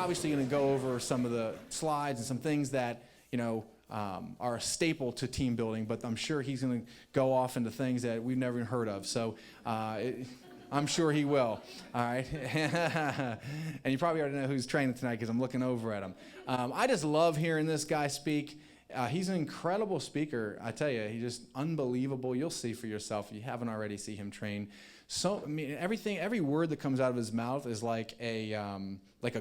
Obviously going to go over some of the slides and some things that, are a staple to team building, but I'm sure he's going to go off into things that we've never even heard of. So I'm sure he will. All right. And you probably already know who's training tonight because I'm looking over at him. I just love hearing this guy speak. He's an incredible speaker. I tell you, he's just unbelievable. You'll see for yourself if you haven't already seen him train. So, I mean, every word that comes out of his mouth is like a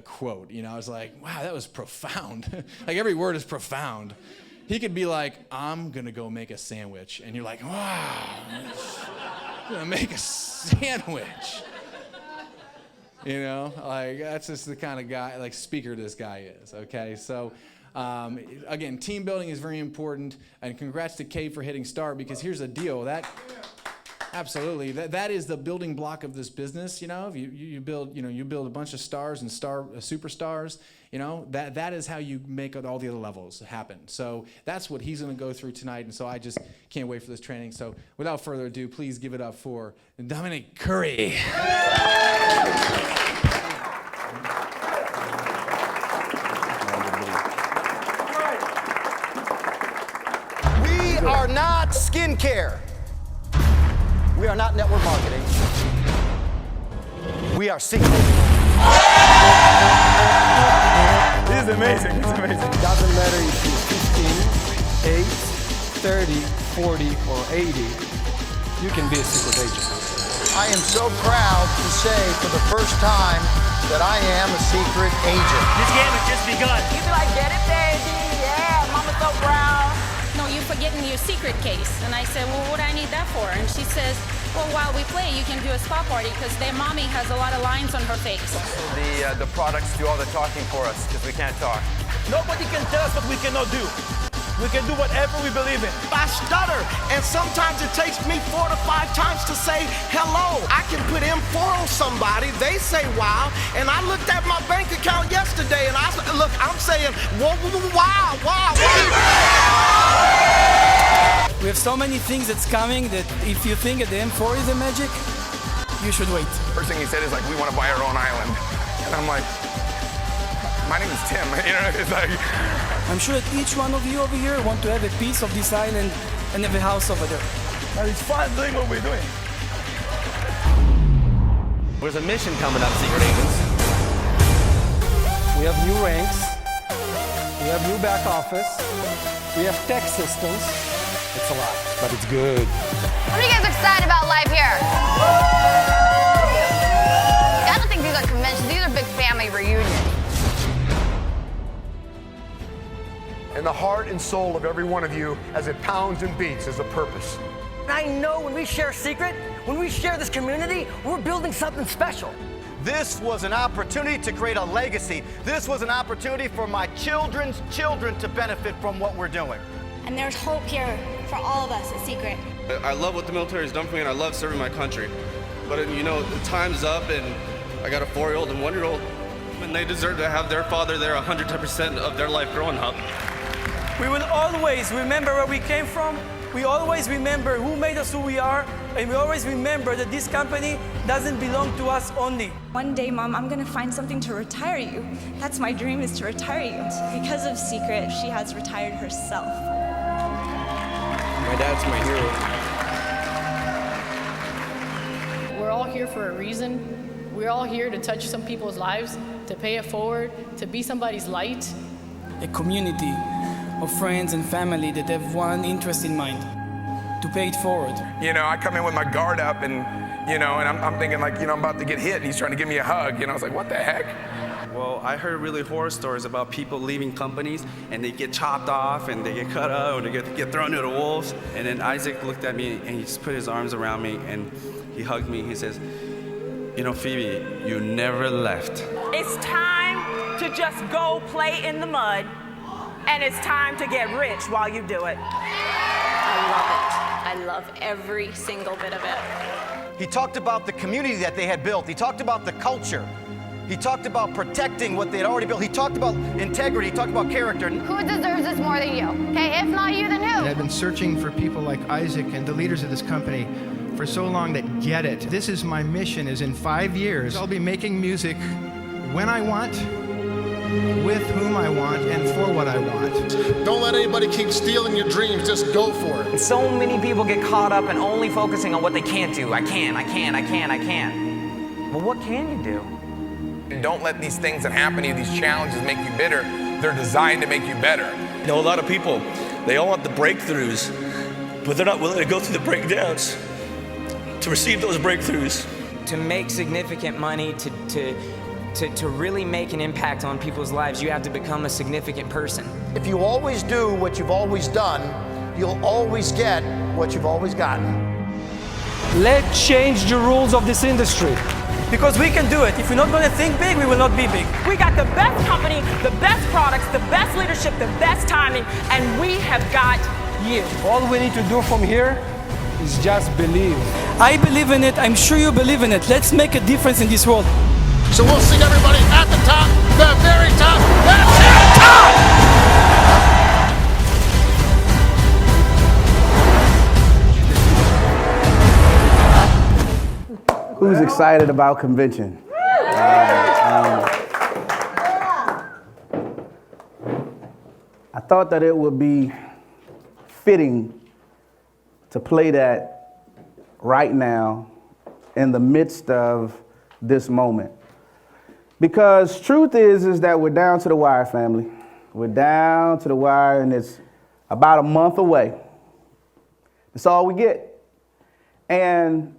quote. It's like, wow, that was profound. Like every word is profound. He could be like, I'm gonna go make a sandwich, and you're like, wow, I'm gonna make a sandwich. Like that's just the kind of guy, like speaker this guy is. Okay, so. Again, team building is very important, and congrats to Cade for hitting start, because here's the deal, absolutely, that is the building block of this business. You build a bunch of stars and superstars. That is how you make all the other levels happen. So that's what he's going to go through tonight, and so I just can't wait for this training. So without further ado, please give it up for Dominic Curry. We are not skincare. We are not network marketing. We are secret. This is amazing. It's amazing. Doesn't matter if you're 15, 8, 30, 40, or 80. You can be a secret agent. I am so proud to say for the first time that I am a secret agent. This game has just begun. You be like, get it, baby. Yeah, mama's so proud. No, you're forgetting your secret case. And I said, well, what do I need that for? And she says, well, while we play, you can do a spa party because their mommy has a lot of lines on her face. The products do all the talking for us because we can't talk. Nobody can tell us what we cannot do. We can do whatever we believe in. I stutter, and sometimes it takes me 4 to 5 times to say hello. I can put M4 on somebody, they say wow, and I looked at my bank account yesterday, and I'm saying, whoa, wow, wow, wow. We have so many things that's coming that if you think that the M4 is a magic, you should wait. First thing he said is like, we want to buy our own island. And I'm like, my name is Tim. It's like... I'm sure that each one of you over here want to have a piece of this island and have a house over there. But it's fun doing what we're doing. There's a mission coming up, Secret Agents. We have new ranks. We have new back office. We have tech systems. It's a lot, but it's good. How many of you guys are excited about life here? I don't think these are conventions. These are big family reunions. And the heart and soul of every one of you, as it pounds and beats, is a purpose. I know when we share secret, when we share this community, we're building something special. This was an opportunity to create a legacy. This was an opportunity for my children's children to benefit from what we're doing. And there's hope here for all of us at Secret. I love what the military has done for me, and I love serving my country. But, the time's up, and I got a 4-year-old and 1-year-old, and they deserve to have their father there 110% of their life growing up. We will always remember where we came from. We always remember who made us who we are. And we always remember that this company doesn't belong to us only. One day, Mom, I'm going to find something to retire you. That's my dream, is to retire you. Because of Secret, she has retired herself. My dad's my hero. We're all here for a reason. We're all here to touch some people's lives, to pay it forward, to be somebody's light. A community of friends and family that have one interest in mind, to pay it forward. I come in with my guard up and I'm thinking like, I'm about to get hit and he's trying to give me a hug. I was like, what the heck? Well, I heard really horror stories about people leaving companies and they get chopped off and they get cut out or they get thrown to the wolves. And then Isaac looked at me and he just put his arms around me and he hugged me. He says, Phoebe, you never left. It's time to just go play in the mud, and it's time to get rich while you do it. I love it. I love every single bit of it. He talked about the community that they had built. He talked about the culture. He talked about protecting what they had already built. He talked about integrity. He talked about character. Who deserves this more than you? Okay, if not you, then who? I've been searching for people like Isaac and the leaders of this company for so long that get it. This is my mission, is in 5 years, I'll be making music when I want, with whom I want, and for what I want. Don't let anybody keep stealing your dreams, just go for it. So many people get caught up in only focusing on what they can't do. I can. Well, what can you do? And don't let these things that happen to you, these challenges, make you bitter. They're designed to make you better. You know, a lot of people, they all want the breakthroughs, but they're not willing to go through the breakdowns to receive those breakthroughs. To make significant money, to really make an impact on people's lives, you have to become a significant person. If you always do what you've always done, you'll always get what you've always gotten. Let's change the rules of this industry. Because we can do it. If we're not going to think big, we will not be big. We got the best company, the best products, the best leadership, the best timing, and we have got you. All we need to do from here is just believe. I believe in it. I'm sure you believe in it. Let's make a difference in this world. So we'll see everybody at the top, the very top. Let's hit the top! Who's excited about convention? I thought that it would be fitting to play that right now in the midst of this moment. Because truth is that we're down to the wire, family. We're down to the wire, and it's about a month away. That's all we get. And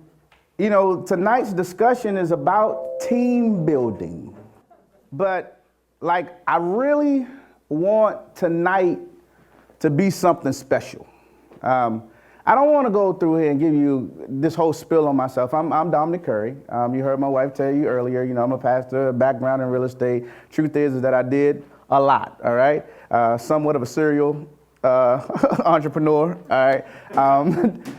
you know, tonight's discussion is about team building. But, like, I really want tonight to be something special. I don't want to go through here and give you this whole spill on myself. I'm Dominic Curry. You heard my wife tell you earlier, you know, I'm a pastor, background in real estate. Truth is that I did a lot, all right? Somewhat of a serial entrepreneur, all right?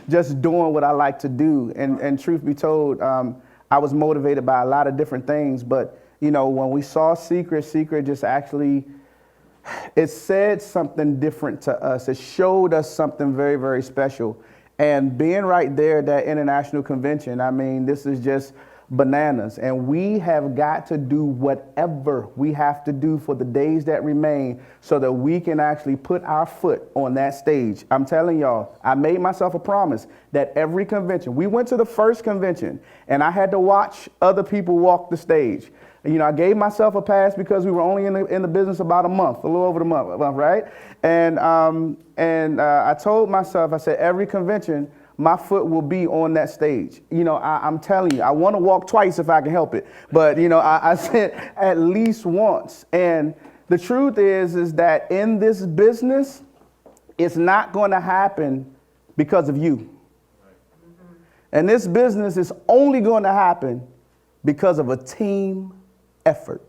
Just doing what I like to do. And truth be told, I was motivated by a lot of different things, but you know, when we saw Secret just actually, it said something different to us. It showed us something very, very special. And being right there at that international convention, I mean, this is just bananas. And we have got to do whatever we have to do for the days that remain so that we can actually put our foot on that stage. I'm telling y'all, I made myself a promise that every convention, we went to the first convention and I had to watch other people walk the stage. You know, I gave myself a pass because we were only in the business about a month, a little over the month, right? And I told myself, I said, every convention, my foot will be on that stage. You know, I'm telling you, I want to walk twice if I can help it. But, you know, I said at least once. And the truth is that in this business, it's not going to happen because of you. And this business is only going to happen because of a team effort.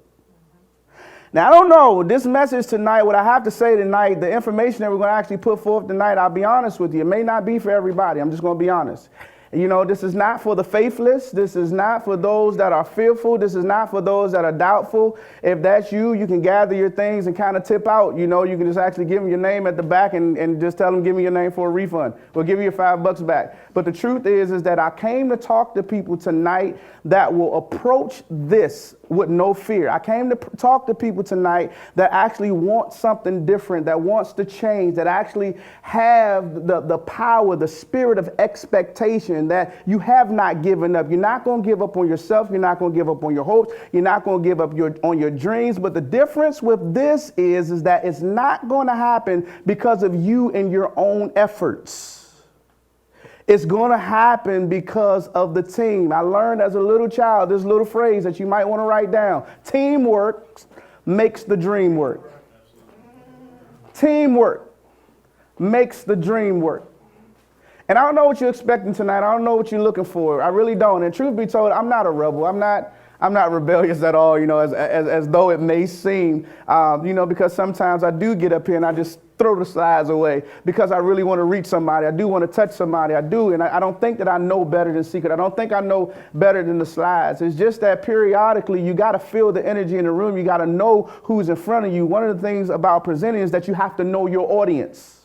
Now, I don't know, this message tonight, what I have to say tonight, the information that we're going to actually put forth tonight, I'll be honest with you, it may not be for everybody. I'm just going to be honest. You know, this is not for the faithless. This is not for those that are fearful. This is not for those that are doubtful. If that's you, you can gather your things and kind of tip out. You know, you can just actually give them your name at the back and just tell them, give me your name for a refund. We'll give you your $5 back. But the truth is that I came to talk to people tonight that will approach this with no fear. I came to talk to people tonight that actually want something different, that wants to change, that actually have the power, the spirit of expectation, that you have not given up. You're not going to give up on yourself. You're not going to give up on your hopes. You're not going to give up on your dreams. But the difference with this is that it's not going to happen because of you and your own efforts. It's going to happen because of the team. I learned as a little child this little phrase that you might want to write down. Teamwork makes the dream work. Teamwork makes the dream work. And I don't know what you're expecting tonight. I don't know what you're looking for. I really don't. And truth be told, I'm not a rebel. I'm not rebellious at all, you know, as though it may seem, you know, because sometimes I do get up here and I just throw the slides away because I really want to reach somebody. I do want to touch somebody. I do. And I don't think that I know better than Secret. I don't think I know better than the slides. It's just that periodically you got to feel the energy in the room. You got to know who's in front of you. One of the things about presenting is that you have to know your audience.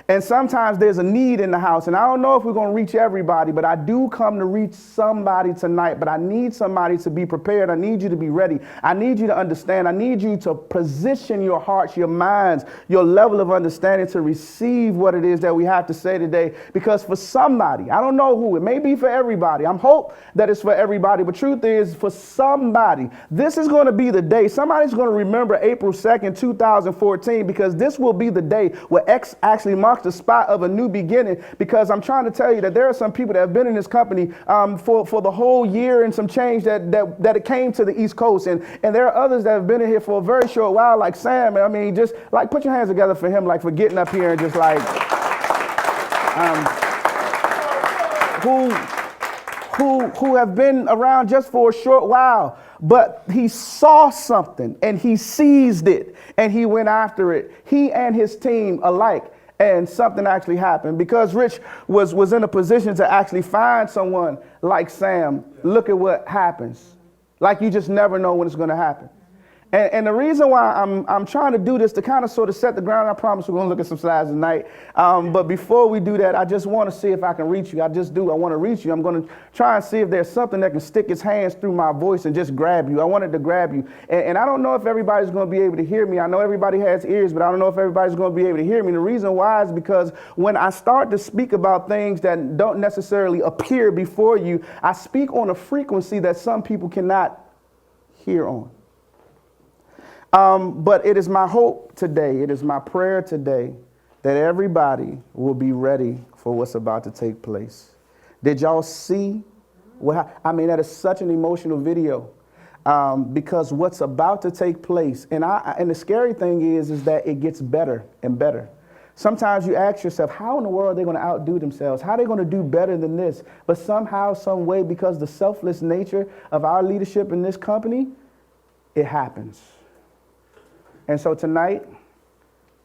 And sometimes there's a need in the house. And I don't know if we're going to reach everybody, but I do come to reach somebody tonight. But I need somebody to be prepared. I need you to be ready. I need you to understand. I need you to position your hearts, your minds, your level of understanding to receive what it is that we have to say today. Because for somebody, I don't know who, it may be for everybody. I'm hope that it's for everybody. But truth is, for somebody, this is going to be the day. Somebody's going to remember April 2nd, 2014, because this will be the day where X actually marks the spot of a new beginning, because I'm trying to tell you that there are some people that have been in this company for the whole year and some change that it came to the East Coast. And there are others that have been in here for a very short while, like Sam. I mean, just like put your hands together for him, like for getting up here and just like, who have been around just for a short while, but he saw something and he seized it and he went after it. He and his team alike. And something actually happened because Rich was in a position to actually find someone like Sam. Look at what happens. Like you just never know when it's going to happen. And the reason why I'm trying to do this to kind of sort of set the ground, I promise we're going to look at some slides tonight. But before we do that, I just want to see if I can reach you. I just do. I want to reach you. I'm going to try and see if there's something that can stick its hands through my voice and just grab you. I wanted to grab you. And I don't know if everybody's going to be able to hear me. I know everybody has ears, but I don't know if everybody's going to be able to hear me. And the reason why is because when I start to speak about things that don't necessarily appear before you, I speak on a frequency that some people cannot hear on. But it is my hope today, it is my prayer today that everybody will be ready for what's about to take place. Did y'all see I mean, that is such an emotional video because what's about to take place, and the scary thing is that it gets better and better. Sometimes you ask yourself, how in the world are they going to outdo themselves? How are they going to do better than this? But somehow, some way, because the selfless nature of our leadership in this company, it happens. And so tonight,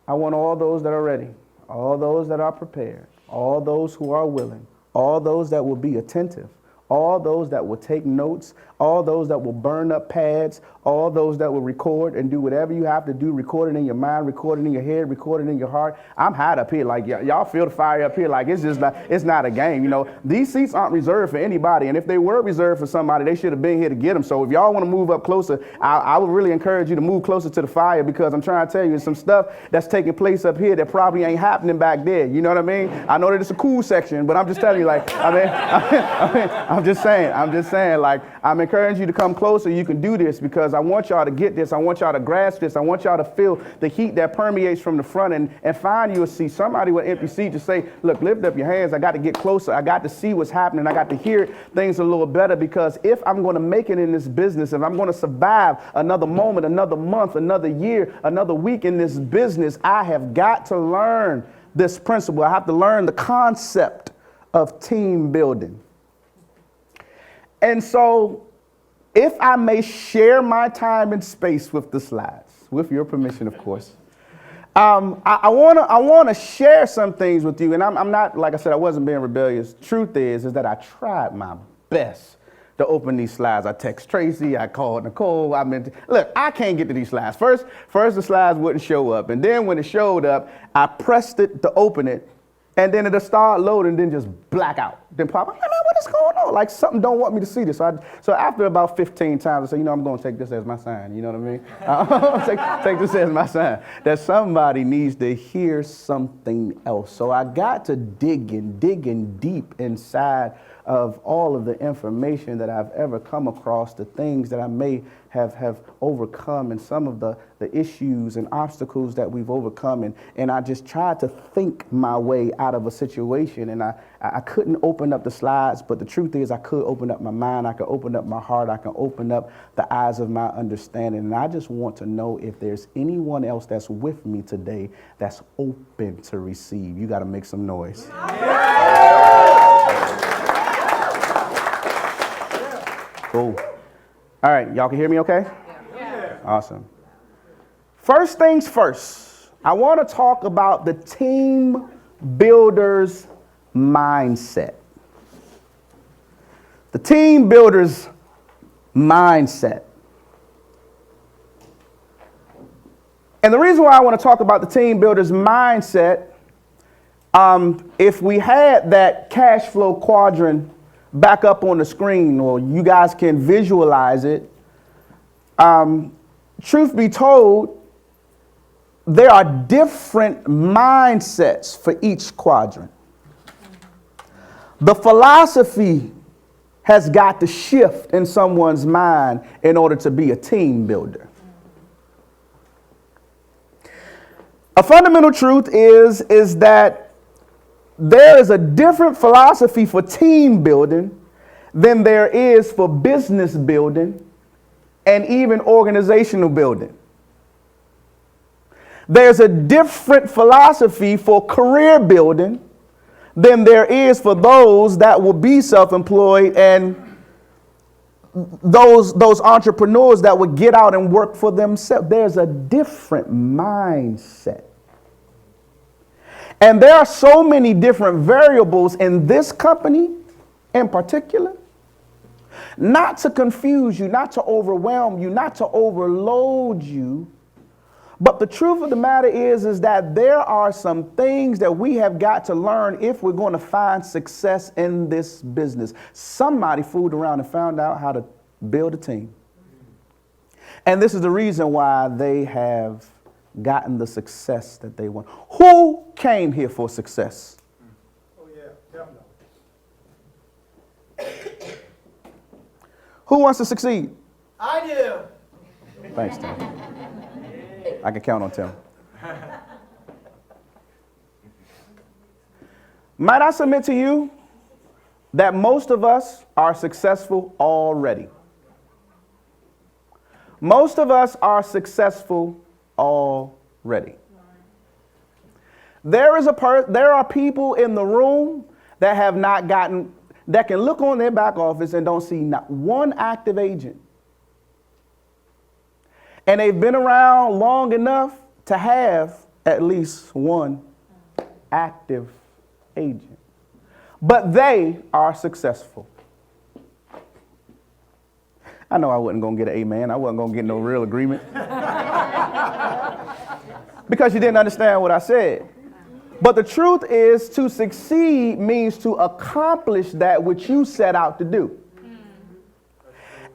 I want all those that are ready, all those that are prepared, all those who are willing, all those that will be attentive, all those that will take notes, all those that will burn up pads, all those that will record and do whatever you have to do, record it in your mind, record it in your head, record it in your heart. I'm hot up here, like y'all feel the fire up here, like it's not a game, you know. These seats aren't reserved for anybody, and if they were reserved for somebody, they should have been here to get them. So if y'all want to move up closer, I would really encourage you to move closer to the fire, because I'm trying to tell you there's some stuff that's taking place up here that probably ain't happening back there. You know what I mean? I know that it's a cool section, but I'm just telling you, like, I'm just saying, like, I'm encouraging you to come closer. You can do this because I want y'all to get this. I want y'all to grasp this. I want y'all to feel the heat that permeates from the front and find you a seat. Somebody with an empty seat, just say, look, lift up your hands. I got to get closer. I got to see what's happening. I got to hear things a little better, because if I'm going to make it in this business, if I'm going to survive another moment, another month, another year, another week in this business, I have got to learn this principle. I have to learn the concept of team building. And so, if I may share my time and space with the slides, with your permission, of course, I want to share some things with you. And I'm not, like I said, I wasn't being rebellious. Truth is that I tried my best to open these slides. I text Tracy, I called Nicole. Look, I can't get to these slides. First the slides wouldn't show up. And then when it showed up, I pressed it to open it. And then it'll start loading, then just black out. Then pop, I'm like, what is going on? Like, something don't want me to see this. So after about 15 times, I say, I'm going to take this as my sign. You know what I mean? take this as my sign. That somebody needs to hear something else. So I got to digging deep inside of all of the information that I've ever come across, the things that I may have overcome, and some of the issues and obstacles that we've overcome. And I just tried to think my way out of a situation, and I couldn't open up the slides, but the truth is I could open up my mind, I could open up my heart, I can open up the eyes of my understanding. And I just want to know if there's anyone else that's with me today that's open to receive. You got to make some noise. Cool. All right, y'all can hear me okay? Yeah. Awesome. First things first, I want to talk about the team builder's mindset. The team builder's mindset. And the reason why I want to talk about the team builder's mindset, if we had that cash flow quadrant back up on the screen, or you guys can visualize it, truth be told, there are different mindsets for each quadrant. The philosophy has got to shift in someone's mind in order to be a team builder. A fundamental truth is that there is a different philosophy for team building than there is for business building and even organizational building. There's a different philosophy for career building than there is for those that will be self-employed and those entrepreneurs that would get out and work for themselves. There's a different mindset. And there are so many different variables in this company in particular, not to confuse you, not to overwhelm you, not to overload you. But the truth of the matter is that there are some things that we have got to learn if we're going to find success in this business. Somebody fooled around and found out how to build a team. And this is the reason why they have gotten the success that they want. Who came here for success? Oh, yeah, definitely. Who wants to succeed? I do. Thanks, Tim. I can count on Tim. Might I submit to you that most of us are successful already? Most of us are successful already. There are people in the room that have not gotten, that can look on their back office and don't see not one active agent. And they've been around long enough to have at least one active agent. But they are successful. I know I wasn't going to get an amen. I wasn't going to get no real agreement. Because you didn't understand what I said. But the truth is, to succeed means to accomplish that which you set out to do.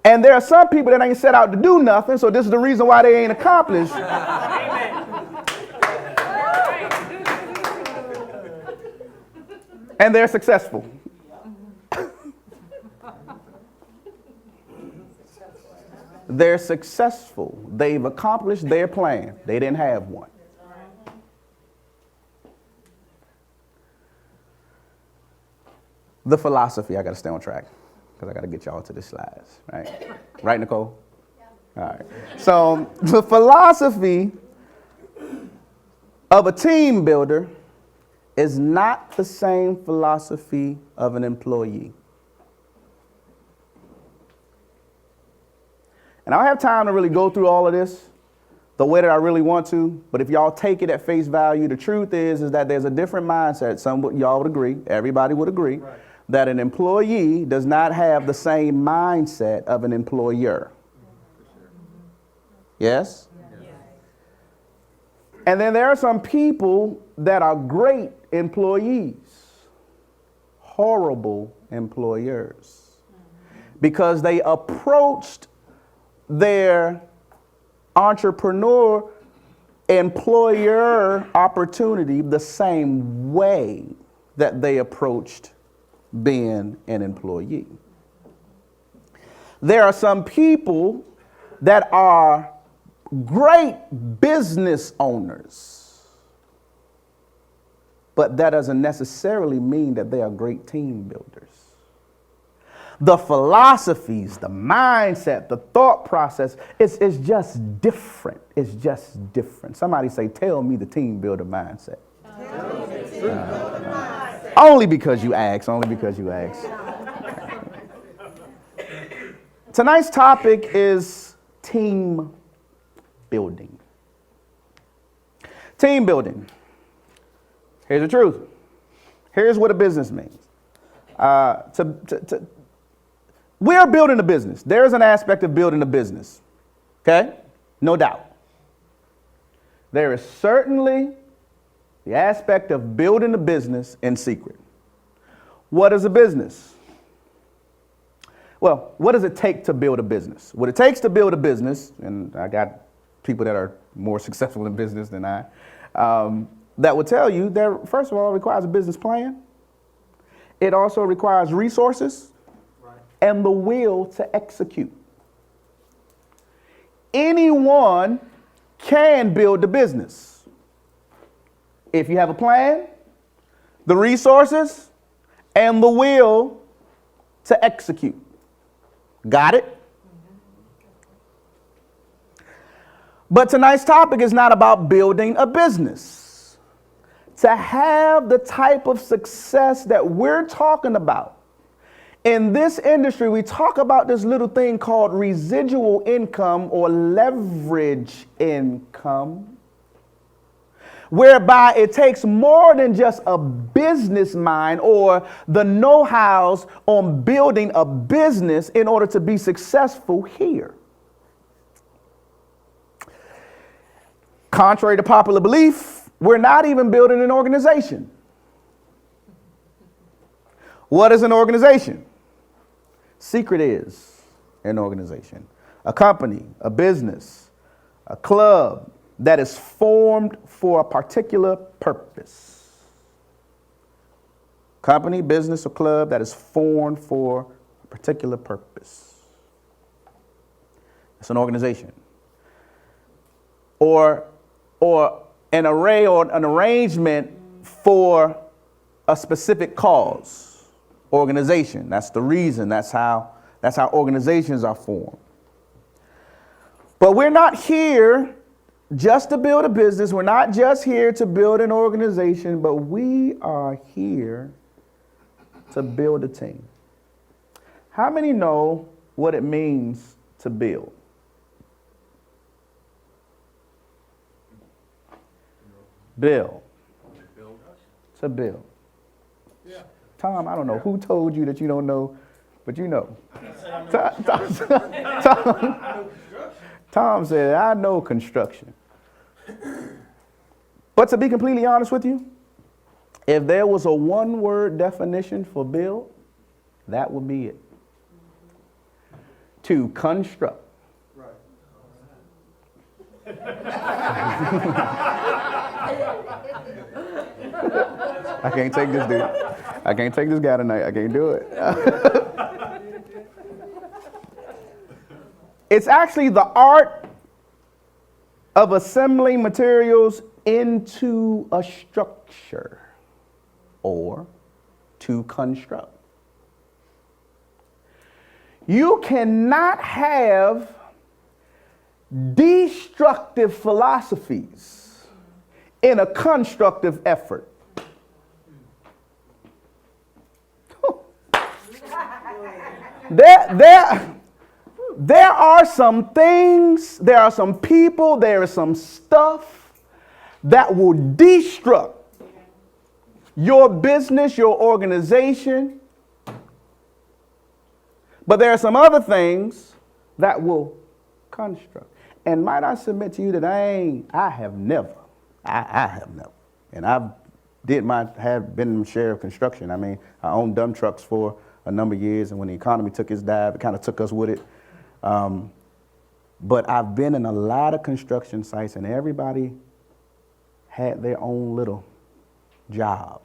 And there are some people that ain't set out to do nothing, so this is the reason why they ain't accomplished. And they're successful. They're successful. They've accomplished their plan. They didn't have one. The philosophy, I got to stay on track because I got to get y'all to the slides, right? Right, Nicole? All right. So the philosophy of a team builder is not the same philosophy of an employee. And I don't have time to really go through all of this the way that I really want to, but if y'all take it at face value, the truth is that there's a different mindset. Y'all would agree, everybody would agree, right, that an employee does not have the same mindset of an employer. Yes? And then there are some people that are great employees, horrible employers, because they approached their entrepreneur employer opportunity the same way that they approached being an employee. There are some people that are great business owners, but that doesn't necessarily mean that they are great team builders. The philosophies, the mindset, the thought process is just different. It's just different. Somebody say, tell me the team builder mindset. Only because you asked, only because you asked. Tonight's topic is team building. Team building. Here's the truth. Here's what a business means. We are building a business. There's an aspect of building a business. Okay? No doubt. There is certainly the aspect of building a business in secret. What is a business? Well, what does it take to build a business? What it takes to build a business, and I got people that are more successful in business than I, that will tell you that, first of all, it requires a business plan. It also requires resources and the will to execute. Anyone can build a business if you have a plan, the resources, and the will to execute. Got it? But tonight's topic is not about building a business. To have the type of success that we're talking about in this industry, we talk about this little thing called residual income or leverage income, whereby it takes more than just a business mind or the know-hows on building a business in order to be successful here. Contrary to popular belief, we're not even building an organization. What is an organization? Secret is an organization, a company, a business, a club that is formed for a particular purpose. Company, business, or club that is formed for a particular purpose. It's an organization. Or an array or an arrangement for a specific cause. Organization. That's the reason. That's how organizations are formed. But we're not here just to build a business. We're not just here to build an organization, but we are here to build a team. How many know what it means to build? Build. To build. Tom, I don't know who told you that you don't know, but you know. Tom said, I know construction. But to be completely honest with you, if there was a one-word definition for build, that would be it. To construct. I can't take this dude. I can't take this guy tonight. I can't do it. It's actually the art of assembling materials into a structure or to construct. You cannot have destructive philosophies in a constructive effort. There are some things, there are some people, there is some stuff that will destruct your business, your organization. But there are some other things that will construct. And might I submit to you that I have never, and have been in my share of construction. I mean, I owned dump trucks for a number of years, and when the economy took its dive, it kind of took us with it. But I've been in a lot of construction sites, and everybody had their own little job.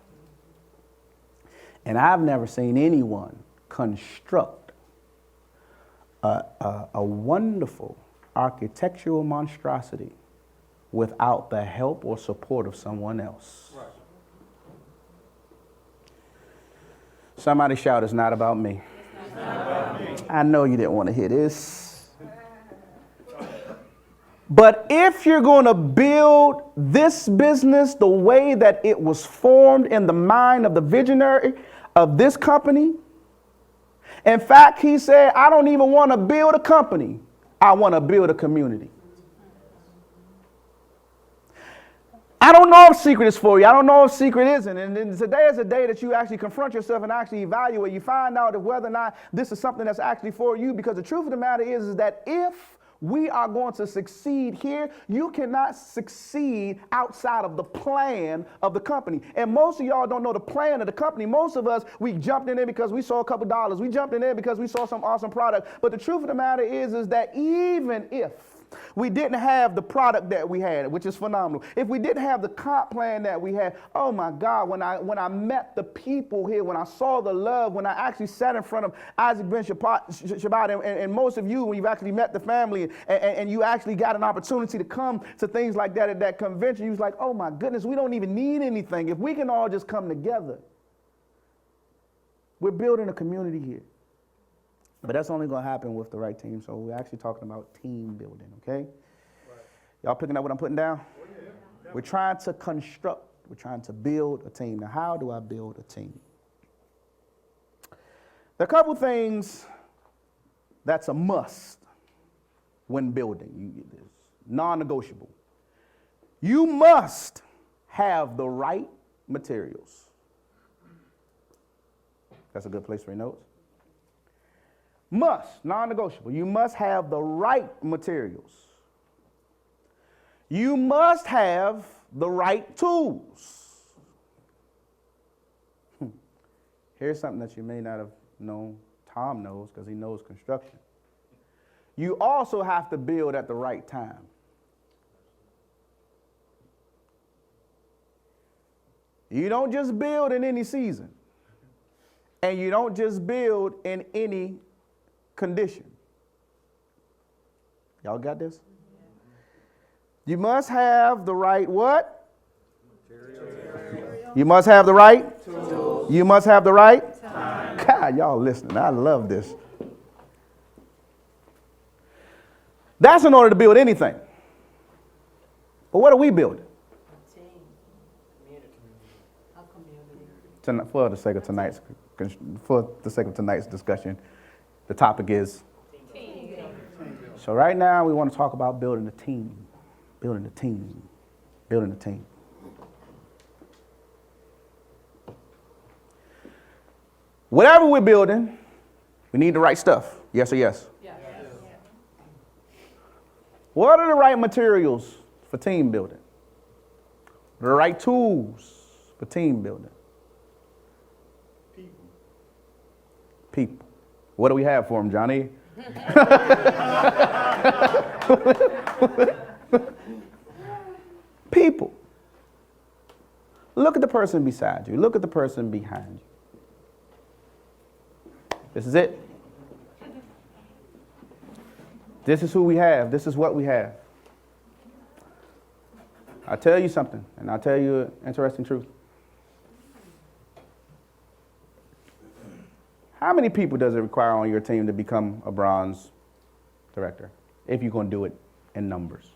And I've never seen anyone construct a wonderful architectural monstrosity without the help or support of someone else. Right. Somebody shout, it's not about me. It's not about me. I know you didn't want to hear this. But if you're going to build this business the way that it was formed in the mind of the visionary of this company, in fact, he said, I don't even want to build a company. I want to build a community. I don't know if secret is for you. I don't know if secret isn't. And then today is a day that you actually confront yourself and actually evaluate. You find out if whether or not this is something that's actually for you. Because the truth of the matter is that if we are going to succeed here, you cannot succeed outside of the plan of the company. And most of y'all don't know the plan of the company. Most of us, we jumped in there because we saw a couple dollars. We jumped in there because we saw some awesome product. But the truth of the matter is that even if we didn't have the product that we had, which is phenomenal. If we didn't have the comp plan that we had, oh my God, when I met the people here, when I saw the love, when I actually sat in front of Isaac Ben Shabbat, and most of you, when you've actually met the family and you actually got an opportunity to come to things like that at that convention, you was like, oh my goodness, we don't even need anything. If we can all just come together, we're building a community here. But that's only going to happen with the right team. So we're actually talking about team building, okay? Right. Y'all picking up what I'm putting down? Oh, yeah. We're trying to construct, we're trying to build a team. Now, how do I build a team? There are a couple things that's a must when building. It's non-negotiable. You must have the right materials. That's a good place for your notes. Must, non-negotiable. You must have the right materials. You must have the right tools. Here's something that you may not have known. Tom knows because he knows construction. You also have to build at the right time. You don't just build in any season. And you don't just build in any condition. Y'all got this? You must have the right what? Material. You must have the right? Tools. You must have the right? Time. God, y'all listening. I love this. That's in order to build anything. But what are we building? For the sake of tonight's discussion, the topic is team. So right now we want to talk about building a team, building a team, building a team. Whatever we're building, we need the right stuff. Yes or yes? Yes. What are the right materials for team building? The right tools for team building? People. What do we have for them, Johnny? People. Look at the person beside you. Look at the person behind you. This is it. This is who we have. This is what we have. I'll tell you something, and I'll tell you an interesting truth. How many people does it require on your team to become a bronze director? If you're going to do it in numbers.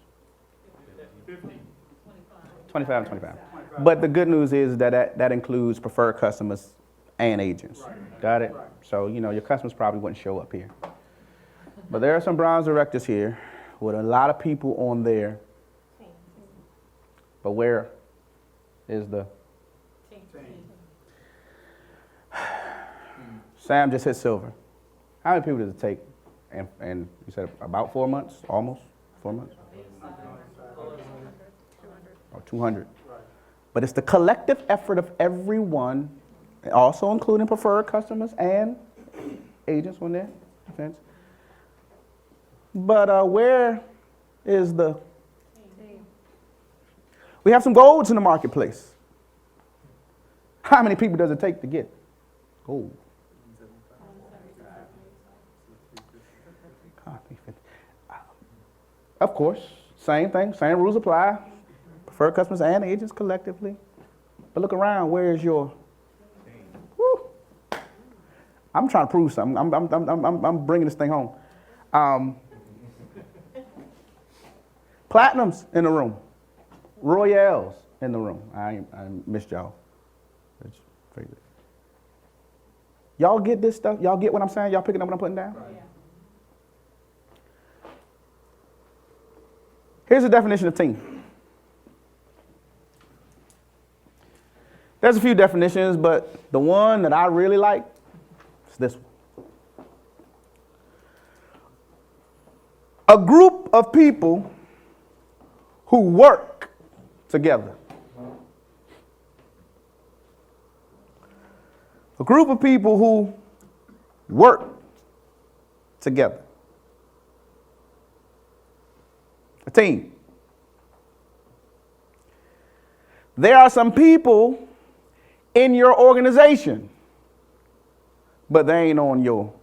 25 and 25. But the good news is that includes preferred customers and agents. Right. Got it? Right. So, your customers probably wouldn't show up here. But there are some bronze directors here with a lot of people on there. But where is the team? Sam just hit silver. How many people does it take? And you said about 4 months, almost 4 months? Or 200. But it's the collective effort of everyone, also including preferred customers and agents on their defense. But where is the team? We have some golds in the marketplace. How many people does it take to get gold? Of course, same thing, same rules apply. Preferred customers and agents collectively. But look around, where is your? Woo. I'm trying to prove something. I'm bringing this thing home. Platinums in the room, Royales in the room. I missed y'all. Y'all get this stuff? Y'all get what I'm saying? Y'all picking up what I'm putting down? Right. Here's the definition of team. There's a few definitions, but the one that I really like is this one. A group of people who work together. A group of people who work together. A team. There are some people in your organization, but they ain't on your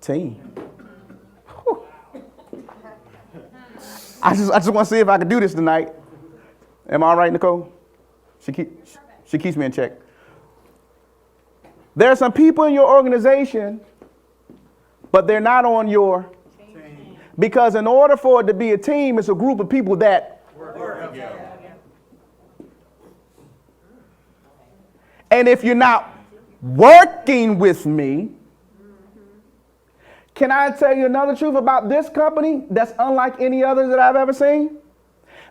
team. Whew. I just want to see if I can do this tonight. Am I all right, Nicole? She keeps me in check. There are some people in your organization, but they're not on your team. Because in order for it to be a team, it's a group of people that work together. And if you're not working with me, can I tell you another truth about this company that's unlike any others that I've ever seen?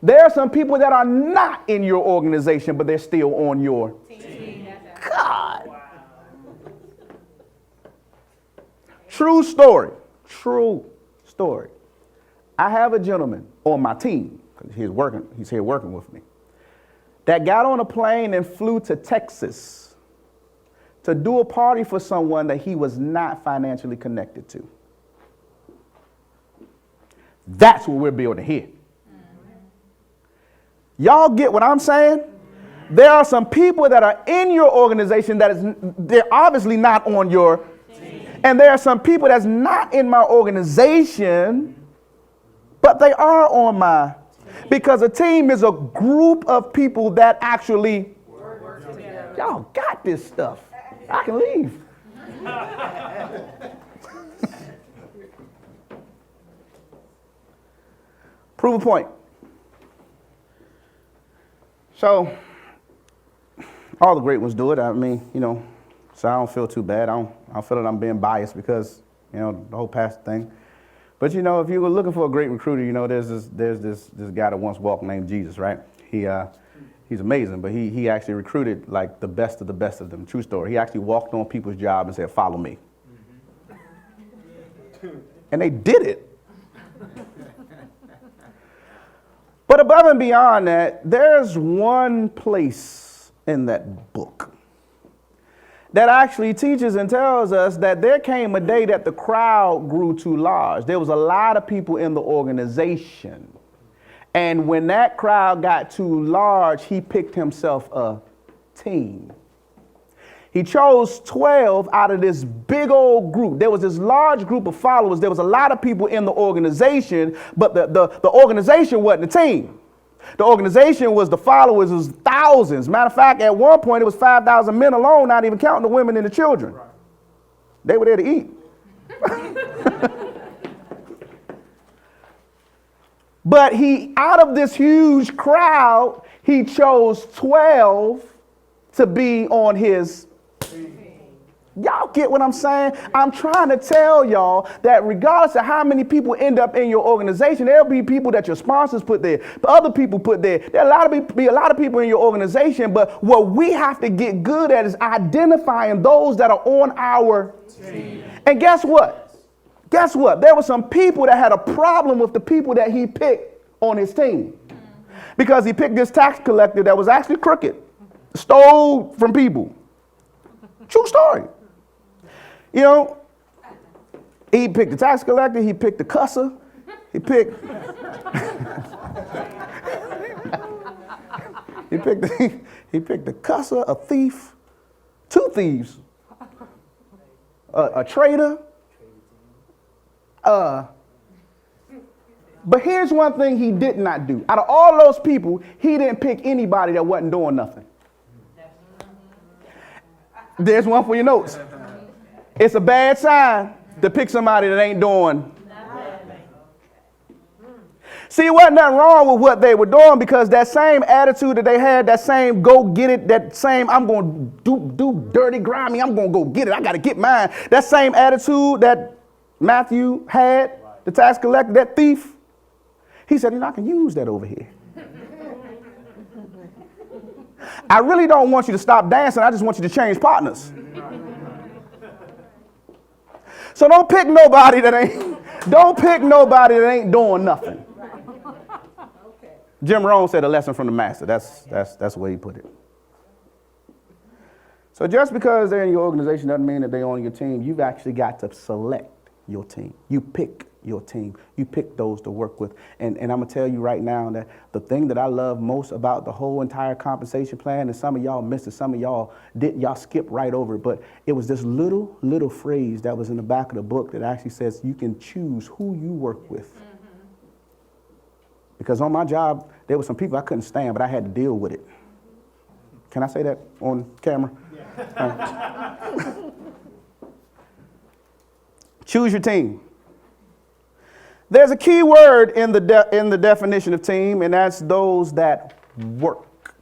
There are some people that are not in your organization, but they're still on your team. God. True story. True story. I have a gentleman on my team, because he's here working with me, that got on a plane and flew to Texas to do a party for someone that he was not financially connected to. That's what we're building here. Y'all get what I'm saying? There are some people that are in your organization they're obviously not on your team. And there are some people that's not in my organization, but they are on my team. Because a team is a group of people that actually work together. Y'all got this stuff. I can leave. Prove a point. So, all the great ones do it. I mean, so I don't feel too bad. I don't feel that I'm being biased because, the whole pastor thing. But, if you were looking for a great recruiter, there's this guy that once walked named Jesus, right? He's amazing, but he actually recruited like the best of them. True story. He actually walked on people's job and said, "Follow me." And they did it. But above and beyond that, there's one place in that book that actually teaches and tells us that there came a day that the crowd grew too large. There was a lot of people in the organization. And when that crowd got too large, he picked himself a team. He chose 12 out of this big old group. There was this large group of followers. There was a lot of people in the organization, but the organization wasn't a team. The organization was the followers, it was thousands. Matter of fact, at one point, it was 5,000 men alone, not even counting the women and the children. They were there to eat. But out of this huge crowd, he chose 12 to be on his team. Y'all get what I'm saying? I'm trying to tell y'all that regardless of how many people end up in your organization, there'll be people that your sponsors put there, the other people put there. There'll be a lot of people in your organization, but what we have to get good at is identifying those that are on our team. And guess what? Guess what? There were some people that had a problem with the people that he picked on his team. Because he picked this tax collector that was actually crooked, stole from people. True story. He picked the tax collector, he picked the cusser, he picked he picked the cusser, a thief, two thieves, a traitor. But here's one thing he did not do. Out of all those people, he didn't pick anybody that wasn't doing nothing. There's one for your notes. It's a bad sign to pick somebody that ain't doing. See, it wasn't nothing wrong with what they were doing, because that same attitude that they had, that same go get it, that same I'm going to do dirty, grimy, I'm going to go get it, I got to get mine. That same attitude that Matthew had, the tax collector, that thief, he said, I can use that over here. I really don't want you to stop dancing. I just want you to change partners. So don't pick nobody that ain't doing nothing. Jim Rohn said a lesson from the master. That's the way he put it. So just because they're in your organization doesn't mean that they're on your team. You've actually got to select your team. You pick your team. You pick those to work with. And I'm going to tell you right now that the thing that I love most about the whole entire compensation plan, and some of y'all missed it, some of y'all didn't, y'all skipped right over it, but it was this little phrase that was in the back of the book that actually says you can choose who you work with. Because on my job, there were some people I couldn't stand, but I had to deal with it. Can I say that on camera? Choose your team. There's a key word in the definition of team, and that's those that work.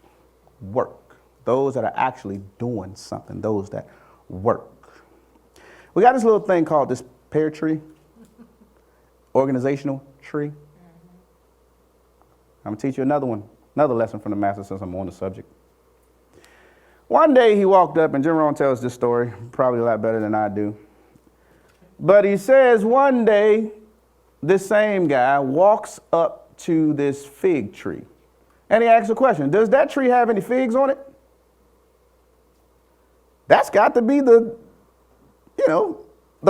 Work. Those that are actually doing something. Those that work. We got this little thing called this pear tree, organizational tree. I'm going to teach you another lesson from the master since I'm on the subject. One day he walked up, and Jim Rohn tells this story probably a lot better than I do. But he says one day this same guy walks up to this fig tree, and he asks a question. Does that tree have any figs on it? That's got to be the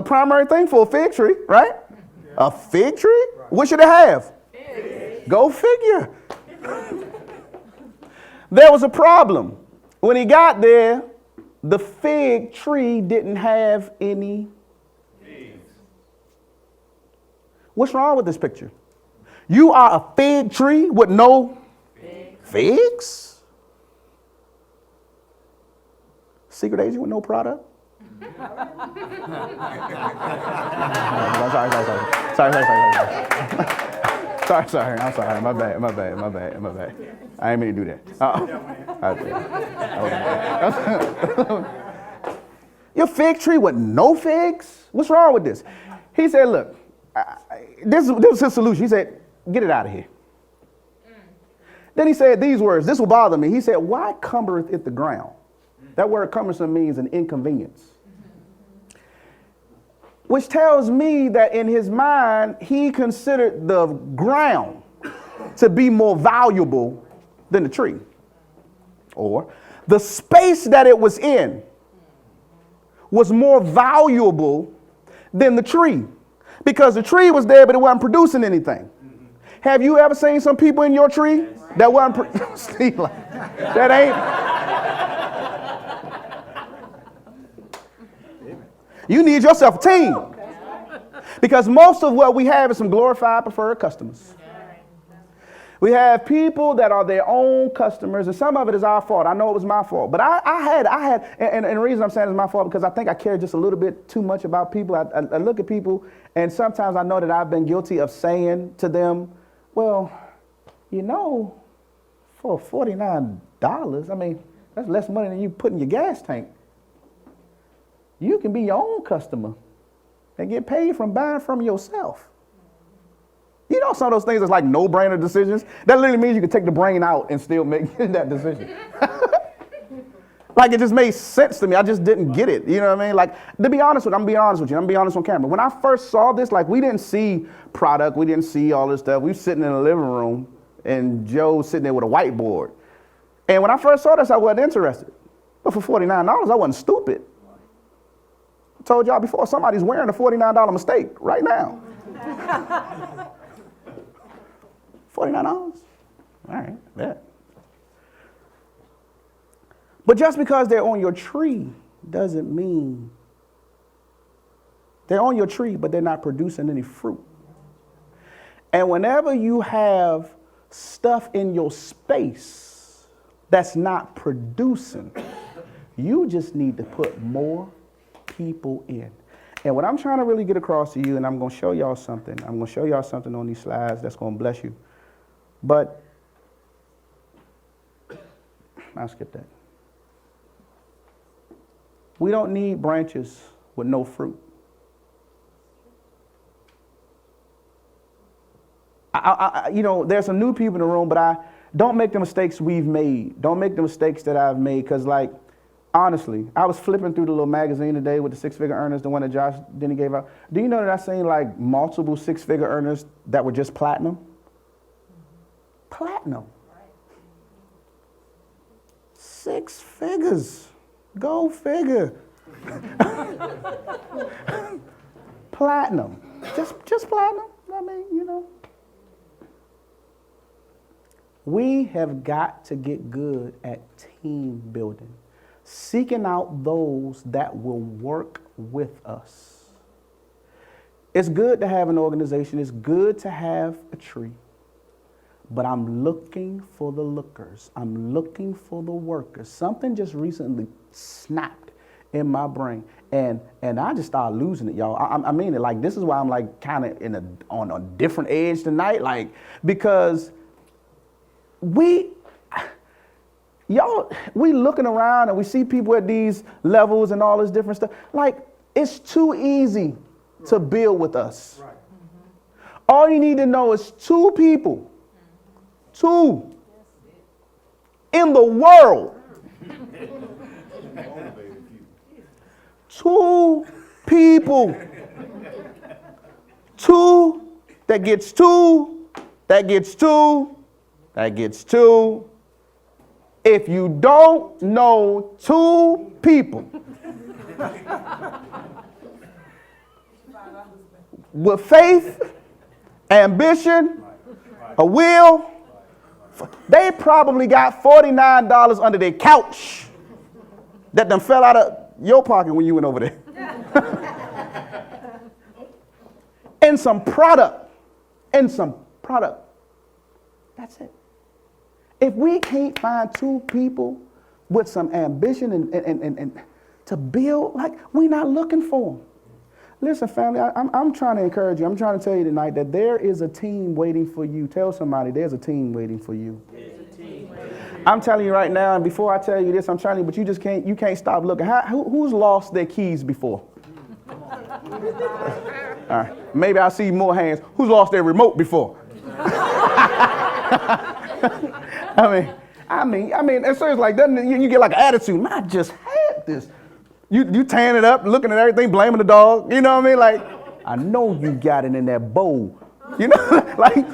primary thing for a fig tree, right? Yeah. A fig tree? Right. What should it have? Figs. Go figure. There was a problem. When he got there, the fig tree didn't have any figs. What's wrong with this picture? You are a fig tree with no figs? Secret agent with no product? Sorry. I'm sorry. My bad. I ain't mean to do that. Your fig tree with no figs? What's wrong with this? He said, look, this was his solution. He said, get it out of here. Then he said these words. This will bother me. He said, why cumbereth it the ground? That word cumbersome means an inconvenience. Which tells me that in his mind, he considered the ground to be more valuable than the tree. Or the space that it was in was more valuable than the tree. Because the tree was there, but it wasn't producing anything. Have you ever seen some people in your tree that wasn't that ain't? You need yourself a team. Because most of what we have is some glorified preferred customers. We have people that are their own customers, and some of it is our fault. I know it was my fault. But I had, and the reason I'm saying it's my fault because I think I care just a little bit too much about people. I look at people, and sometimes I know that I've been guilty of saying to them, well, for $49, I mean, that's less money than you put in your gas tank. You can be your own customer and get paid from buying from yourself. You know, some of those things is like no-brainer decisions. That literally means you can take the brain out and still make that decision. Like it just made sense to me. I just didn't get it. You know what I mean? Like, I'm being honest with you. I'm gonna be honest on camera. When I first saw this, like we didn't see product. We didn't see all this stuff. We were sitting in the living room and Joe sitting there with a whiteboard. And when I first saw this, I wasn't interested. But for $49, I wasn't stupid. I told y'all before, somebody's wearing a $49 mistake right now. $49? All right, yeah. But just because they're on your tree doesn't mean they're on your tree, but they're not producing any fruit. And whenever you have stuff in your space that's not producing, you just need to put more people in. And what I'm trying to really get across to you, and I'm going to show y'all something. I'm going to show y'all something on these slides that's going to bless you. But I'll skip that. We don't need branches with no fruit. there's some new people in the room, but Don't make the mistakes we've made. Don't make the mistakes that I've made, because, like, honestly, I was flipping through the little magazine today with the six-figure earners, the one that Josh Denny gave out. Do you know that I've seen, like, multiple six-figure earners that were just platinum? Platinum. 6 figures. Go figure. Platinum. Just platinum. I mean, you know. We have got to get good at team building, seeking out those that will work with us. It's good to have an organization. It's good to have a tree. But I'm looking for the lookers. I'm looking for the workers. Something just recently snapped in my brain, and I just started losing it, y'all. I mean it. Like, this is why I'm like kind of on a different edge tonight, like, because we looking around and we see people at these levels and all this different stuff. Like, it's too easy to build with us. Right. All you need to know is 2 people. 2 in the world. 2 people. 2 that gets 2, that gets 2, that gets 2. If you don't know 2 people with faith, ambition, a will, they probably got $49 under their couch that done fell out of your pocket when you went over there. And some product. That's it. If we can't find 2 people with some ambition and to build, like, we're not looking for them. Listen, family, I'm trying to encourage you. I'm trying to tell you tonight that there is a team waiting for you. Tell somebody there's a team waiting for you. I'm telling you right now, and before I tell you this, I'm telling you, but you can't stop looking. Who's lost their keys before? All right, maybe I'll see more hands. Who's lost their remote before? I mean, it's serious, like, doesn't you get like an attitude? Man, I just had this. You tearing it up, looking at everything, blaming the dog. You know what I mean? Like, I know you got it in that bowl. You know, like,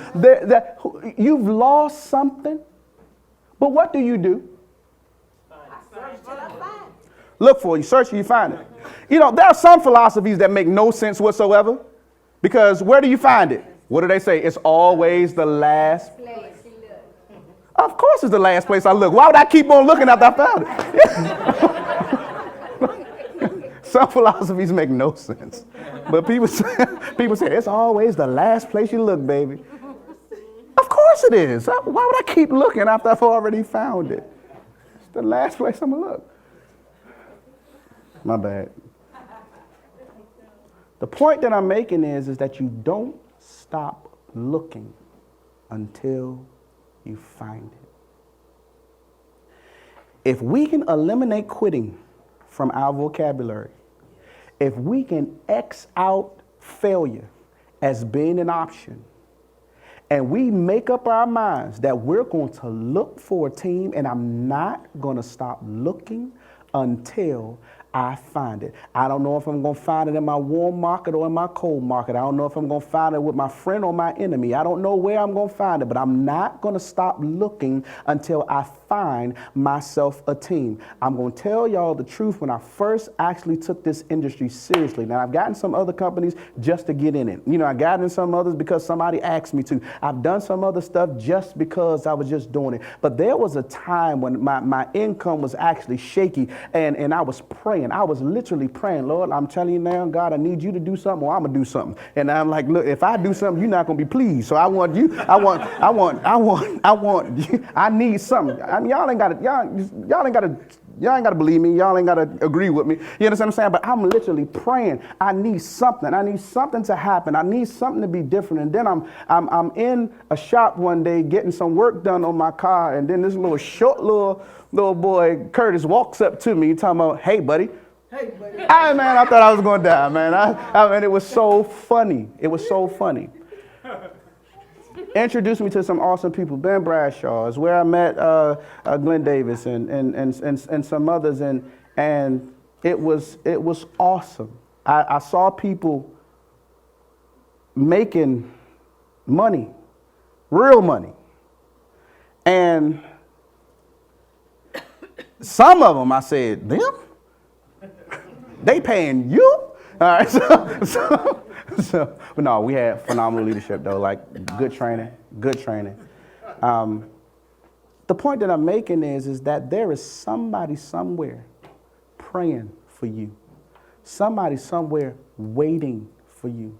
you've lost something. But what do? Look for it, you search and you find it. You know, there are some philosophies that make no sense whatsoever, because where do you find it? What do they say? It's always the last place. Of course it's the last place I look. Why would I keep on looking after I found it? Some philosophies make no sense. But people say it's always the last place you look, baby. Of course it is. Why would I keep looking after I've already found it? It's the last place I'm going to look. My bad. The point that I'm making is that you don't stop looking until you find it. If we can eliminate quitting from our vocabulary, if we can X out failure as being an option, and we make up our minds that we're going to look for a team, and I'm not going to stop looking until I find it. I don't know if I'm going to find it in my warm market or in my cold market. I don't know if I'm going to find it with my friend or my enemy. I don't know where I'm going to find it, but I'm not going to stop looking until I find myself a team. I'm going to tell y'all the truth. When I first actually took this industry seriously, now I've gotten some other companies just to get in it. You know, I got in some others because somebody asked me to. I've done some other stuff just because I was just doing it. But there was a time when my income was actually shaky, and I was praying. I was literally praying, Lord, I'm telling you now, God, I need you to do something or I'm going to do something. And I'm like, look, if I do something, you're not going to be pleased. So I want you, I need something. I mean, y'all ain't got to believe me. Y'all ain't got to agree with me. You understand what I'm saying? But I'm literally praying. I need something. I need something to happen. I need something to be different. And then I'm in a shop one day getting some work done on my car. And then this little boy, Curtis, walks up to me talking about, hey, buddy. Hey, buddy. I thought I was going to die, man. I mean, it was so funny. It was so funny. introduced me to some awesome people. Ben Bradshaw is where I met Glenn Davis and some others, and it was awesome. I saw people making money, real money, and some of them I said, them? They paying you? All right, but no, we had phenomenal leadership though, like good training. The point that I'm making is that there is somebody somewhere praying for you. Somebody somewhere waiting for you.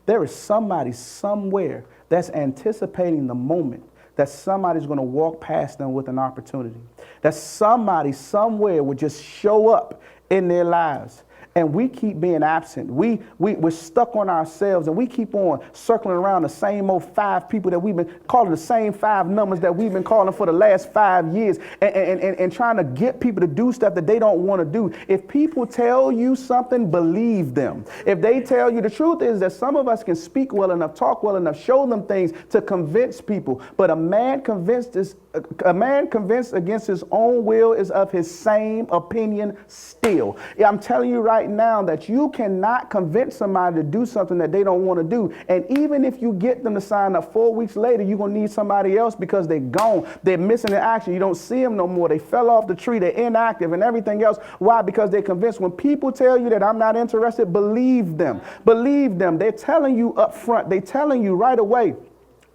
There is somebody somewhere that's anticipating the moment that somebody's going to walk past them with an opportunity. That somebody somewhere would just show up in their lives. And we keep being absent. We're stuck on ourselves, and we keep on circling around the same old 5 people that we've been calling, the same 5 numbers that we've been calling for the last 5 years, and trying to get people to do stuff that they don't want to do. If people tell you something, believe them. If they tell you, the truth is that some of us can speak well enough, talk well enough, show them things to convince people. But a man convinced against his own will is of his same opinion still. Yeah, I'm telling you right now that you cannot convince somebody to do something that they don't want to do. And even if you get them to sign up 4 weeks later, you're going to need somebody else because they're gone. They're missing in action. You don't see them no more. They fell off the tree. They're inactive and everything else. Why? Because they're convinced. When people tell you that I'm not interested, believe them. Believe them. They're telling you up front. They're telling you right away.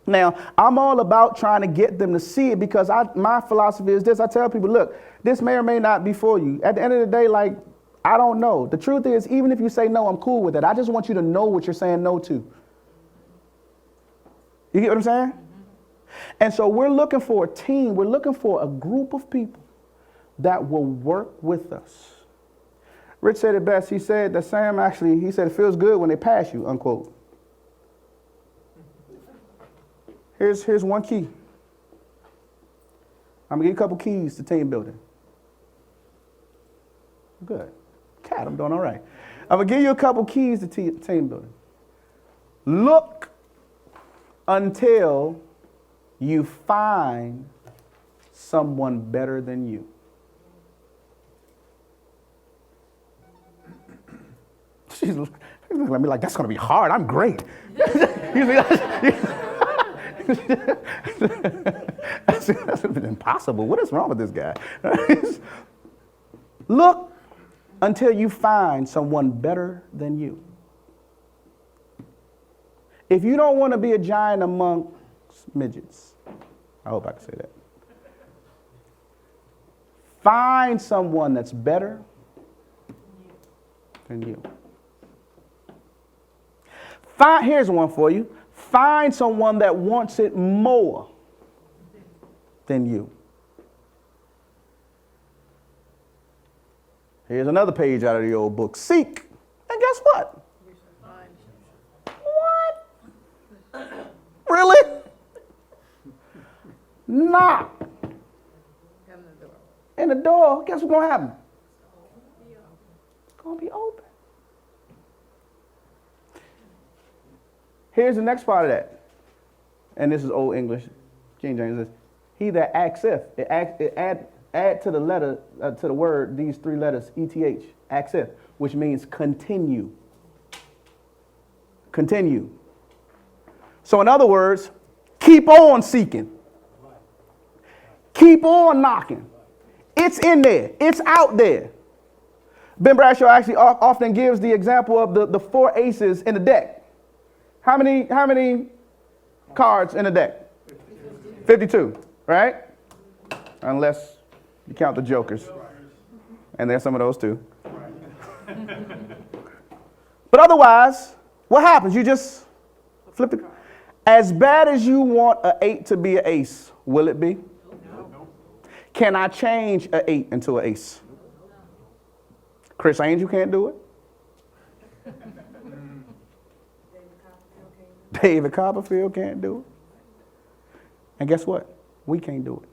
Now, I'm all about trying to get them to see it because my philosophy is this. I tell people, look, this may or may not be for you. At the end of the day, like, I don't know. The truth is, even if you say no, I'm cool with it. I just want you to know what you're saying no to. You get what I'm saying? And so we're looking for a team. We're looking for a group of people that will work with us. Rich said it best. He said that Sam he said it feels good when they pass you, unquote. Here's one key. I'm going to give you a couple keys to team building. Good. Cat, I'm doing all right. I'm going to give you a couple keys to team building. Look until you find someone better than you. She's looking at me like, that's going to be hard. I'm great. That's impossible. What is wrong with this guy? Look until you find someone better than you. If you don't want to be a giant amongst midgets, I hope I can say that. Find someone that's better than you. Here's one for you. Find someone that wants it more than you. Here's another page out of the old book. Seek. And guess what? What? Really? Knock. And the door, guess what's going to happen? It's going to be open. Here's the next part of that. And this is Old English. King James says, he that acteth, add to the letter, to the word, these 3 letters, ETH, acteth, which means continue. Continue. So in other words, keep on seeking. Keep on knocking. It's in there. It's out there. Ben Bradshaw actually often gives the example of the 4 aces in the deck. How many cards in the deck? 52, right? Unless you count the jokers. And there's some of those too. But otherwise, what happens? You just flip it. As bad as you want an 8 to be an ace, will it be? No. Can I change an 8 into an ace? Chris Angel can't do it. David Copperfield can't do it. And guess what? We can't do it.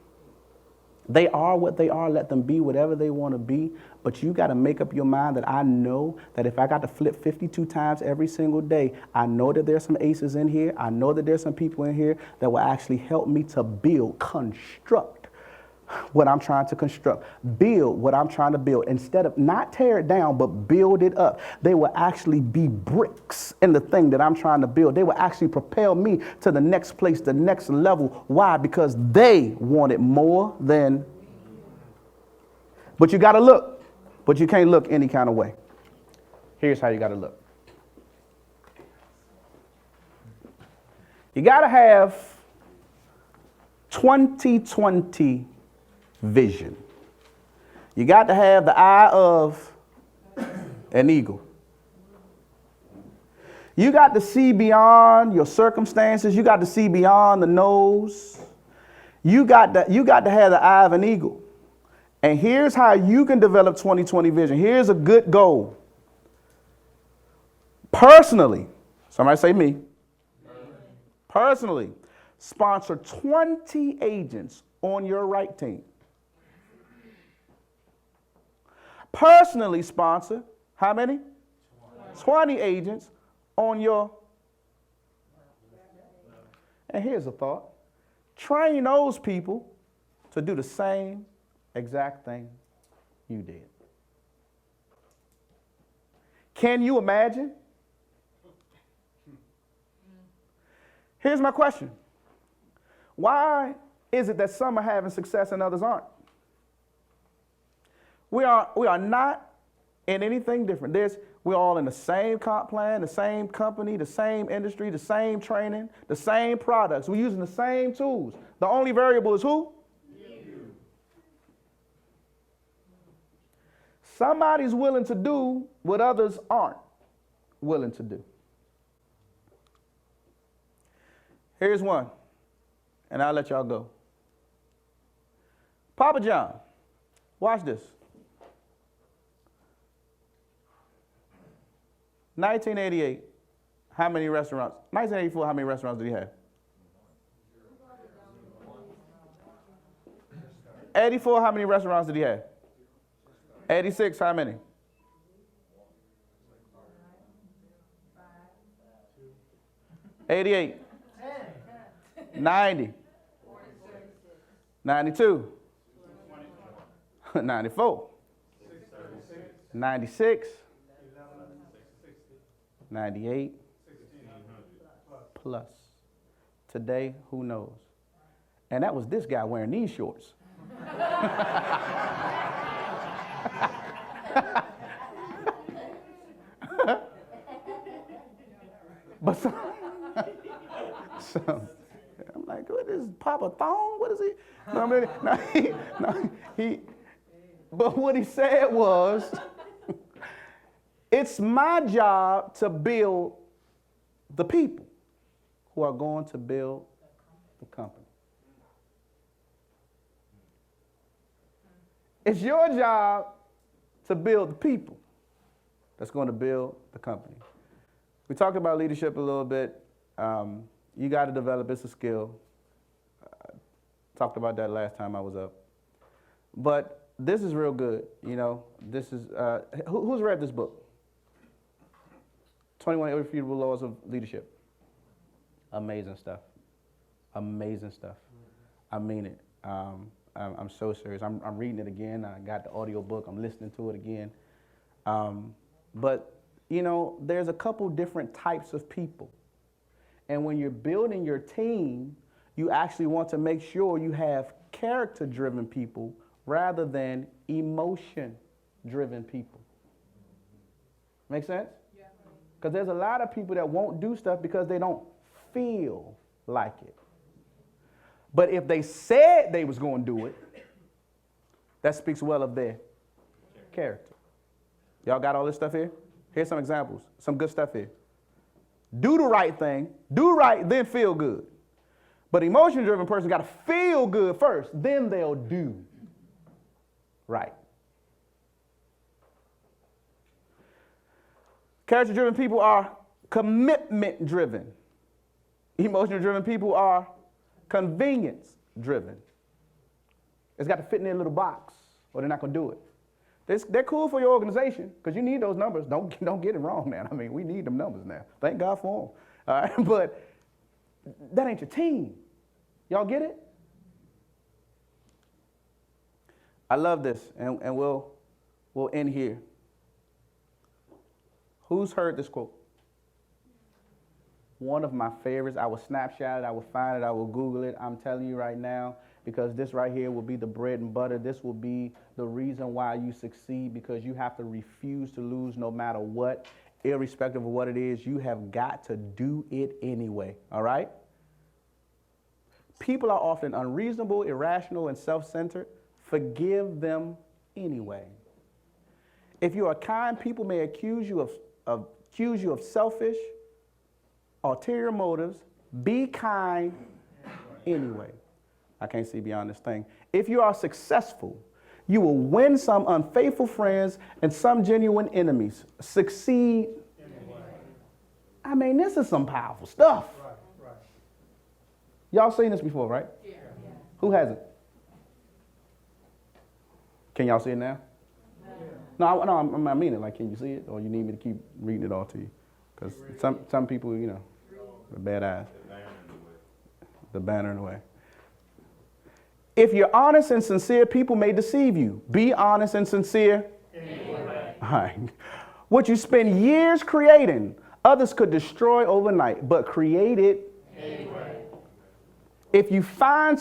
They are what they are. Let them be whatever they want to be. But you got to make up your mind that I know that if I got to flip 52 times every single day, I know that there's some aces in here. I know that there's some people in here that will actually help me to construct what I'm trying to construct, build what I'm trying to build. Instead of not tear it down, but build it up. They will actually be bricks in the thing that I'm trying to build. They will actually propel me to the next place, the next level. Why? Because they want it more than. But you got to look, but you can't look any kind of way. Here's how you got to look. You got to have 2020 vision. You got to have the eye of an eagle. You got to see beyond your circumstances. You got to see beyond the nose. You got to have the eye of an eagle. And here's how you can develop 2020 vision. Here's a good goal. Personally, somebody say me. Personally, sponsor 20 agents on your right team. Personally sponsor, how many? 20 agents on your. And here's a thought. Train those people to do the same exact thing you did. Can you imagine? Here's my question. Why is it that some are having success and others aren't? We are not in anything different. We're all in the same comp plan, the same company, the same industry, the same training, the same products. We're using the same tools. The only variable is who? You. Somebody's willing to do what others aren't willing to do. Here's one, and I'll let y'all go. Papa John, watch this. 1988, how many restaurants? 1984, how many restaurants did he have? 84, how many restaurants did he have? 86, how many? 88. 90. 92. 94. 96. 98 plus. Today, who knows? And that was this guy wearing these shorts. But some, I'm like, what is Papa Thong? What is he? No, I mean, but what he said was, it's my job to build the people who are going to build the company. It's your job to build the people that's going to build the company. We talked about leadership a little bit. You got to develop, it's a skill. Talked about that last time I was up. But this is real good, you know. This is, who's read this book? 21 Irrefutable Laws of Leadership. Amazing stuff. Amazing stuff. I mean it. I'm so serious. I'm reading it again. I got the audio book. I'm listening to it again. But, you know, there's a couple different types of people. And when you're building your team, you actually want to make sure you have character-driven people rather than emotion-driven people. Make sense? Because there's a lot of people that won't do stuff because they don't feel like it. But if they said they was going to do it, that speaks well of their character. Y'all got all this stuff here? Here's some examples, some good stuff here. Do the right thing, do right, then feel good. But emotion-driven person got to feel good first, then they'll do right. Character-driven people are commitment-driven. Emotion-driven people are convenience-driven. It's got to fit in their little box, or they're not going to do it. They're cool for your organization because you need those numbers. Don't get it wrong, man. I mean, we need them numbers now. Thank God for them. All right, but that ain't your team. Y'all get it? I love this, and we'll end here. Who's heard this quote? One of my favorites. I will snapshot it, I will find it, I will Google it. I'm telling you right now, because this right here will be the bread and butter. This will be the reason why you succeed, because you have to refuse to lose no matter what, irrespective of what it is. You have got to do it anyway, all right? People are often unreasonable, irrational, and self-centered. Forgive them anyway. If you are kind, people may accuse you of selfish, ulterior motives. Be kind anyway. I can't see beyond this thing. If you are successful, you will win some unfaithful friends and some genuine enemies. Succeed anyway. I mean, this is some powerful stuff. Right. Y'all seen this before, right? Yeah. Who hasn't? Can y'all see it now? No, I mean it. Like, can you see it, or you need me to keep reading it all to you? Because some people, you know, the bad eyes. The banner in the way. If you're honest and sincere, people may deceive you. Be honest and sincere. Anyway. All right. What you spend years creating, others could destroy overnight, but create it anyway. If you find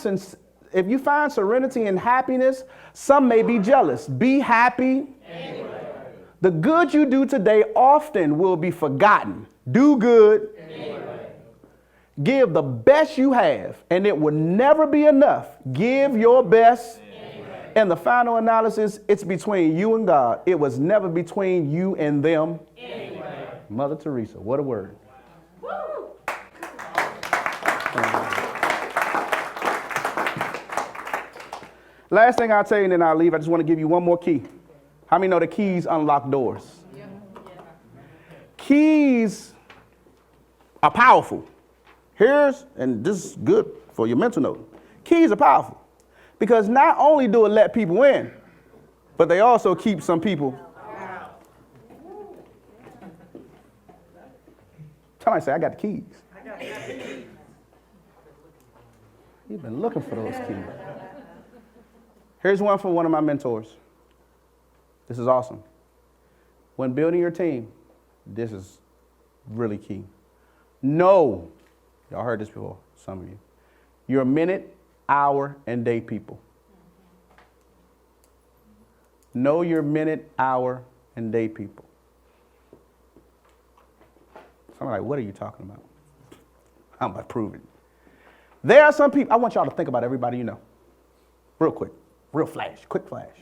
serenity and happiness, some may be jealous. Be happy anyway. The good you do today often will be forgotten. Do good anyway. Give the best you have, and it will never be enough. Give your best. Anyway. And the final analysis, it's between you and God. It was never between you and them. Anyway. Mother Teresa, what a word. Woo! Last thing I'll tell you, and then I'll leave. I just want to give you one more key. How many know the keys unlock doors? Yeah. Keys are powerful. And this is good for your mental note. Keys are powerful because not only do it let people in, but they also keep some people out. Somebody say, I got the keys. You've been looking for those keys. Here's one from one of my mentors. This is awesome. When building your team, this is really key. Know, y'all heard this before, some of you, you're minute, hour, and day people. Know your minute, hour, and day people. Somebody's like, what are you talking about? I'm about to prove it. There are some people, I want y'all to think about everybody you know. Real quick, real flash, quick flash.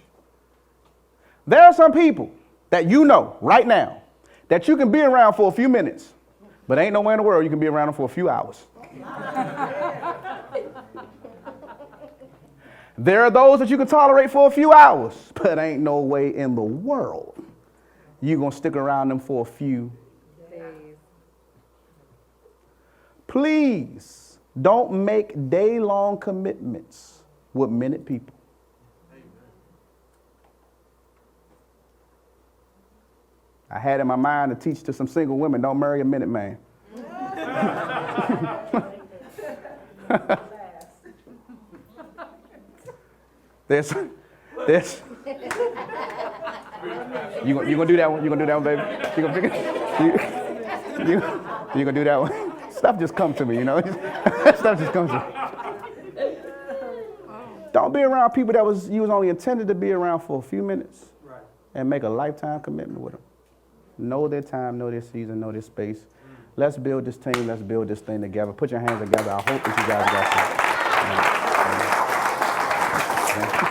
There are some people that you know right now that you can be around for a few minutes, but ain't nowhere in the world you can be around them for a few hours. There are those that you can tolerate for a few hours, but ain't no way in the world you're going to stick around them for a few days. Please don't make day-long commitments with minute people. I had in my mind to teach to some single women, don't marry a minute man. There's you gonna do that one? You gonna do that one, baby? You gonna do that one? Stuff just comes to me, you know. Stuff just comes to me. Don't be around people that you was only intended to be around for a few minutes, and make a lifetime commitment with them. Know their time, know their season, know their space. Let's build this team. Let's build this thing together. Put your hands together. I hope that you guys got something.